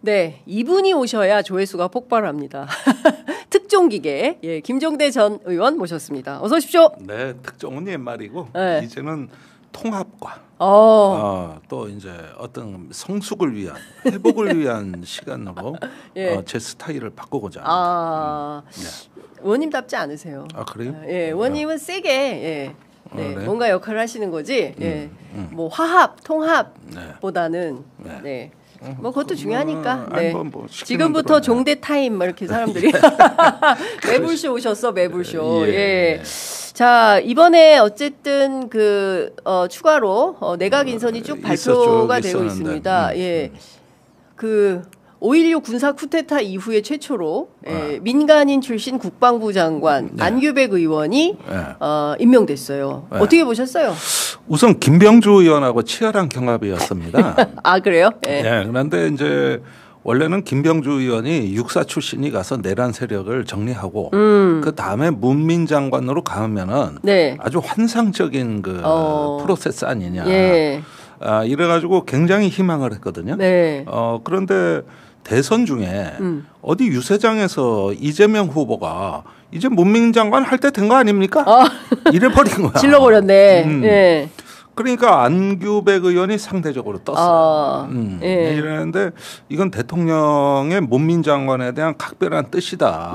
네, 이분이 오셔야 조회수가 폭발합니다. 특종기계, 예, 김종대 전 의원 모셨습니다. 어서 오십시오. 네, 특종은 옛말이고 네. 이제는 통합과 또 이제 어떤 성숙을 위한 회복을 위한 시간으로 예. 제 스타일을 바꾸고자 합니다. 네. 의원님답지 않으세요. 아 그래요? 예, 의원님은 세게 네, 그래? 뭔가 역할을 하시는 거지. 예, 뭐 화합, 통합보다는 네. 뭐 그것도 중요하니까. 네. 뭐 지금부터 종대 타임 막 이렇게 사람들이 매불쇼 오셨어 매불쇼. 예. 자 이번에 어쨌든 추가로 내각 인선이 쭉 발표가 되고 있습니다. 예. 5.16 군사 쿠데타 이후에 최초로 민간인 출신 국방부 장관 안규백 의원이 임명됐어요. 어떻게 보셨어요? 우선 김병주 의원하고 치열한 경합이었습니다. 아 그래요? 네. 그런데 이제 원래는 김병주 의원이 육사 출신이 가서 내란 세력을 정리하고 그 다음에 문민 장관으로 가면은 아주 환상적인 프로세스 아니냐. 예. 이래가지고 굉장히 희망을 했거든요. 네. 그런데 대선 중에 어디 유세장에서 이재명 후보가 이제 문민 장관 할 때 된 거 아닙니까? 이래버린 거야. 질러버렸네. 네. 그러니까 안규백 의원이 상대적으로 떴어요. 이러는데 이건 대통령의 문민 장관에 대한 각별한 뜻이다.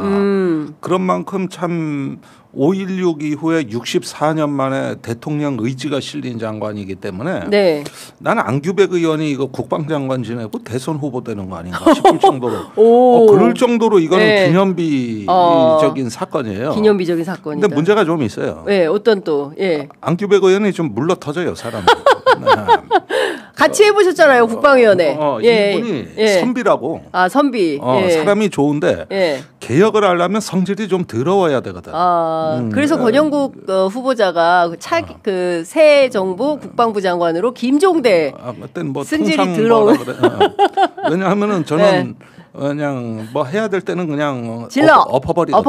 그런 만큼 참 5.16 이후에 64년 만에 대통령 의지가 실린 장관이기 때문에 나는 안규백 의원이 이거 국방장관 지내고 대선 후보 되는 거 아닌가 싶을 정도로 그럴 정도로 이거는 기념비적인 사건이에요. 기념비적인 사건이다. 근데 문제가 좀 있어요. 어떤 또? 안규백 의원이 좀 물러터져요 사람이. 같이 해보셨잖아요 국방위원회. 이분이 선비라고. 선비. 사람이 좋은데 개혁을 하려면 성질이 좀 더러워야 되거든. 그래서 권영국 후보자가 새 정부 국방부 장관으로 김종대 뭐 승질이 더러운. 왜냐하면은 저는 그냥 뭐 해야 될 때는 그냥 질러 엎어버려.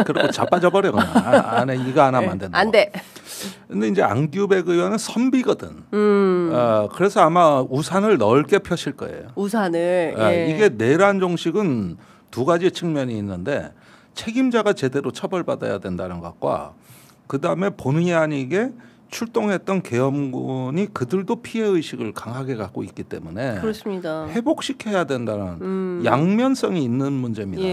그리고 자빠져버려 그냥. 안에 이거 안 하면 안 된다. 안 돼. 근데 이제 안규백 의원은 선비거든. 그래서 아마 우산을 넓게 펴실 거예요. 우산을. 이게 내란 종식은 두 가지 측면이 있는데 책임자가 제대로 처벌받아야 된다는 것과 그다음에 본의 아니게 출동했던 계엄군이 그들도 피해 의식을 강하게 갖고 있기 때문에 그렇습니다. 회복시켜야 된다는 양면성이 있는 문제입니다.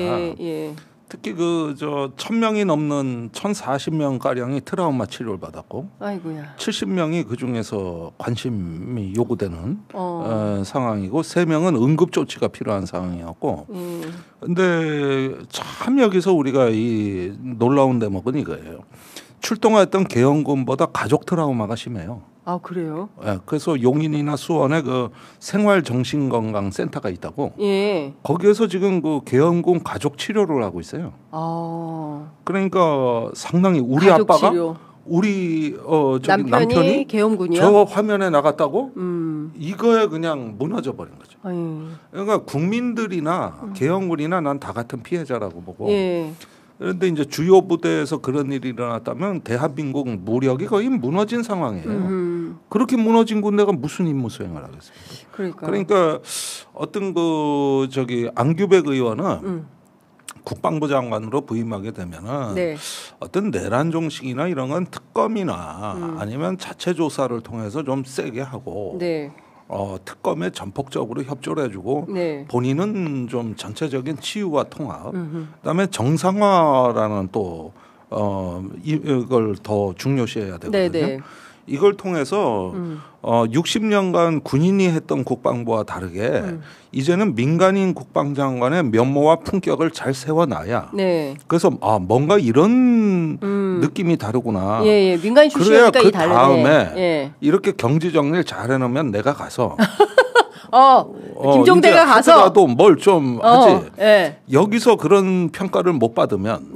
특히 1,000명이 넘는 1,040명 가량이 트라우마 치료를 받았고, 아이고야. 70명이 그 중에서 관심이 요구되는 상황이고, 3명은 응급 조치가 필요한 상황이었고, 근데 참 여기서 우리가 이 놀라운 대목은 이거예요. 출동했던 계엄군보다 가족 트라우마가 심해요. 아 그래요? 그래서 용인이나 수원에 생활정신건강센터가 있다고. 거기에서 지금 계엄군 가족 치료를 하고 있어요. 그러니까 상당히 우리 아빠가 치료. 우리 남편이 계엄군이요? 저 화면에 나갔다고 이거에 그냥 무너져 버린 거죠. 그러니까 국민들이나 계엄군이나 난 다 같은 피해자라고 보고. 그런데 이제 주요 부대에서 그런 일이 일어났다면 대한민국 무력이 거의 무너진 상황이에요. 그렇게 무너진 군대가 무슨 임무 수행을 하겠습니까? 그러니까 어떤 안규백 의원은 국방부 장관으로 부임하게 되면은 어떤 내란 종식이나 이런 건 특검이나 아니면 자체 조사를 통해서 좀 세게 하고 특검에 전폭적으로 협조를 해주고 본인은 좀 전체적인 치유와 통합, 그다음에 정상화라는 또 이걸 더 중요시해야 되거든요. 이걸 통해서 60년간 군인이 했던 국방부와 다르게 이제는 민간인 국방장관의 면모와 품격을 잘 세워놔야 그래서 뭔가 이런 느낌이 다르구나. 민간인 출신이니까 그래야 그 다르네. 다음에 이렇게 경지 정리를 잘 해놓으면 내가 가서 김종대가 가서 뭘 좀 하지. 여기서 그런 평가를 못 받으면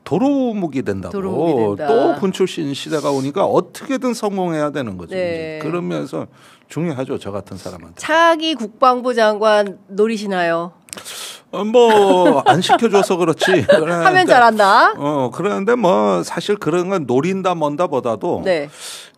도루묵이 된다고. 또 군 출신 시대가 오니까 어떻게든 성공해야 되는 거죠. 그러면서 중요하죠. 저 같은 사람한테. 차기 국방부 장관 노리시나요? 뭐 안 시켜줘서 그렇지. 하면 잘한다. 그런데 뭐 사실 그런 건 노린다 뭔다보다도 네.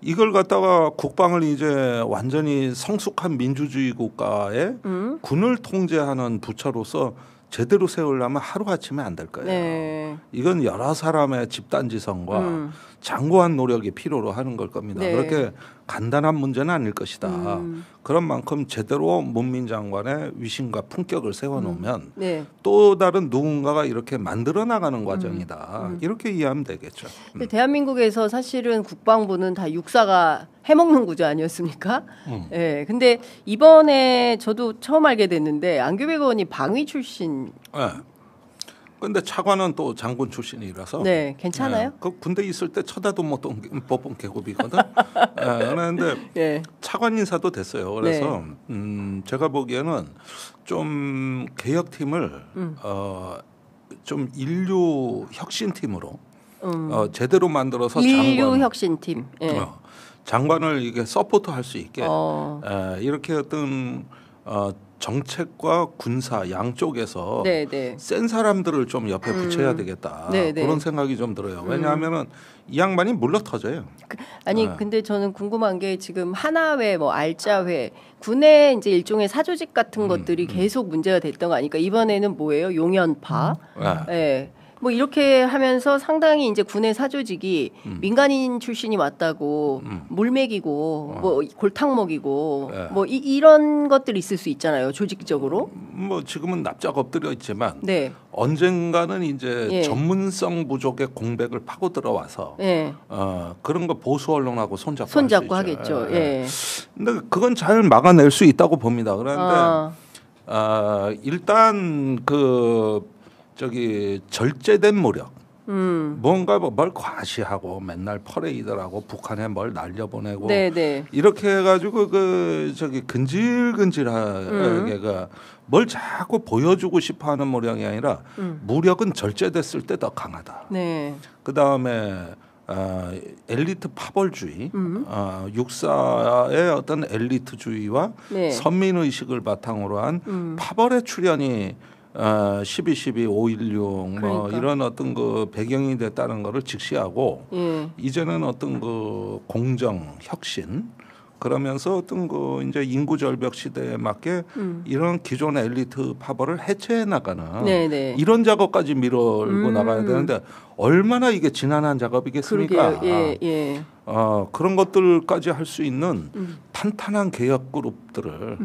이걸 갖다가 국방을 이제 완전히 성숙한 민주주의 국가에 군을 통제하는 부처로서 제대로 세우려면 하루아침에 안 될 거예요. 네. 이건 여러 사람의 집단지성과 장고한 노력이 필요로 하는 걸 겁니다. 네. 그렇게 간단한 문제는 아닐 것이다. 그런 만큼 제대로 문민 장관의 위신과 품격을 세워놓으면 네. 또 다른 누군가가 이렇게 만들어 나가는 과정이다. 이렇게 이해하면 되겠죠. 대한민국에서 사실은 국방부는 다 육사가 해먹는 구조 아니었습니까? 네. 근데 이번에 저도 처음 알게 됐는데 안규백 의원이 방위 출신. 네. 근데 차관은 또 장군 출신이라서 네, 괜찮아요? 네, 그 군대 있을 때 쳐다도 못 본 계급이거든. 그런데 네. 차관 인사도 됐어요. 그래서 제가 보기에는 좀 개혁팀을 좀 인류 혁신팀으로 제대로 만들어서 인류 혁신팀. 네. 장관을 이게 서포트할 수 있게 이렇게 어떤 정책과 군사 양쪽에서 네네. 센 사람들을 좀 옆에 붙여야 되겠다. 네네. 그런 생각이 좀 들어요. 왜냐하면은 이 양반이 물러터져요. 근데 저는 궁금한 게 지금 하나회, 뭐 알짜회, 군의 이제 일종의 사조직 같은 것들이 계속 문제가 됐던 거 아니까 이번에는 뭐예요? 용연파. 네. 뭐 이렇게 하면서 상당히 이제 군의 사조직이 민간인 출신이 왔다고 물먹이고 뭐 골탕 먹이고 뭐 이런 것들이 있을 수 있잖아요. 조직적으로. 뭐 지금은 납작 엎드려 있지만 네. 언젠가는 이제 전문성 부족의 공백을 파고 들어와서 그런 거 보수 언론하고 손잡고 하겠죠. 예. 근데 그건 잘 막아낼 수 있다고 봅니다. 그런데 일단 절제된 무력, 뭔가 뭘 과시하고 맨날 퍼레이드라고 북한에 뭘 날려보내고 네네. 이렇게 해가지고 근질근질하게 뭘 자꾸 보여주고 싶어하는 무력이 아니라 무력은 절제됐을 때 더 강하다. 네. 그 다음에 엘리트 파벌주의, 육사의 어떤 엘리트주의와 선민 의식을 바탕으로 한 파벌의 출현이 12.12, 5.16 뭐 이런 어떤 그 배경이 됐다는 거를 직시하고 이제는 어떤 그 공정, 혁신 그러면서 어떤 그 이제 인구 절벽 시대에 맞게 이런 기존의 엘리트 파벌을 해체해 나가는 이런 작업까지 밀어올고 나가야 되는데 얼마나 이게 지난한 작업이겠습니까? 그런 것들까지 할 수 있는 탄탄한 개혁 그룹들을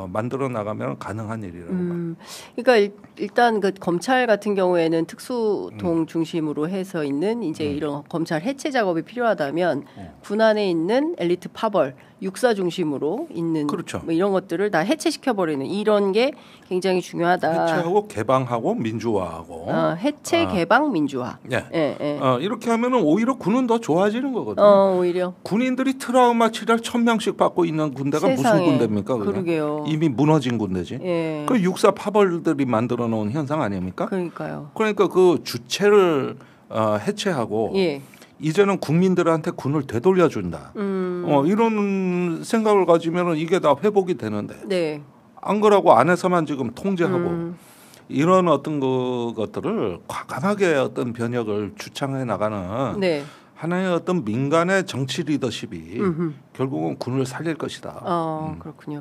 만들어 나가면 가능한 일이라고 봐요. 그러니까 일단 그 검찰 같은 경우에는 특수통 중심으로 해서 있는 이제 이런 검찰 해체 작업이 필요하다면 군 안에 있는 엘리트 파벌 육사 중심으로 있는 그렇죠. 뭐 이런 것들을 다 해체시켜 버리는 이런 게 굉장히 중요하다. 해체하고 개방하고 민주화하고. 해체 개방 민주화. 이렇게 하면은 오히려 군은 더 좋아지는 거거든요. 오히려 군인들이 트라우마 치료를 1,000명씩 받고 있는 군대가 세상에. 무슨 군대입니까? 그러게요. 이미 무너진 군대지. 그 육사 파벌들이 만들어 놓은 현상 아닙니까? 그러니까요. 그러니까 그 주체를 해체하고 이제는 국민들한테 군을 되돌려준다. 이런 생각을 가지면은 이게 다 회복이 되는데 안 그러고 안에서만 지금 통제하고 이런 어떤 것들을 과감하게 어떤 변혁을 주창해 나가는 하나의 어떤 민간의 정치 리더십이 결국은 군을 살릴 것이다. 그렇군요.